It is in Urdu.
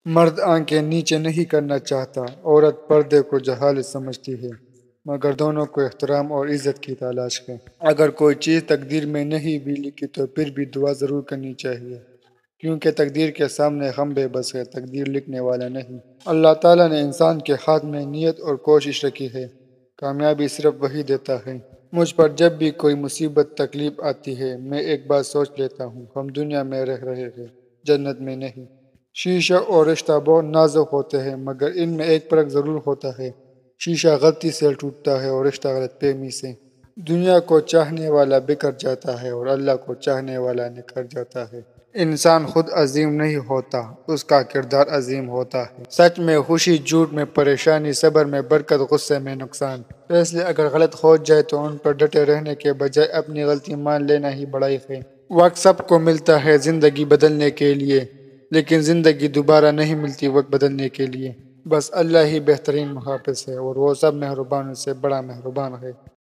مرد آنکھیں نیچے نہیں کرنا چاہتا، عورت پردے کو جہالت سمجھتی ہے، مگر دونوں کو احترام اور عزت کی تلاش ہے۔ اگر کوئی چیز تقدیر میں نہیں بھی لکھی تو پھر بھی دعا ضرور کرنی چاہیے، کیونکہ تقدیر کے سامنے ہم بے بس ہے، تقدیر لکھنے والا نہیں۔ اللہ تعالیٰ نے انسان کے ہاتھ میں نیت اور کوشش رکھی ہے، کامیابی صرف وہی دیتا ہے۔ مجھ پر جب بھی کوئی مصیبت تکلیف آتی ہے، میں ایک بات سوچ لیتا ہوں، ہم دنیا میں رہ رہے ہیں، جنت میں نہیں۔ شیشہ اور رشتہ بہت نازک ہوتے ہیں، مگر ان میں ایک فرق ضرور ہوتا ہے، شیشہ غلطی سے ٹوٹتا ہے اور رشتہ غلط فہمی سے۔ دنیا کو چاہنے والا بکھر جاتا ہے اور اللہ کو چاہنے والا نکھر جاتا ہے۔ انسان خود عظیم نہیں ہوتا، اس کا کردار عظیم ہوتا ہے۔ سچ میں خوشی، جھوٹ میں پریشانی، صبر میں برکت، غصے میں نقصان۔ فیصلے اگر غلط ہو جائے تو ان پر ڈٹے رہنے کے بجائے اپنی غلطی مان لینا ہی بڑائی ہے۔ وقت سب کو ملتا ہے زندگی بدلنے کے لیے، لیکن زندگی دوبارہ نہیں ملتی وقت بدلنے کے لیے۔ بس اللہ ہی بہترین محافظ ہے، اور وہ سب مہربانوں سے بڑا مہربان ہے۔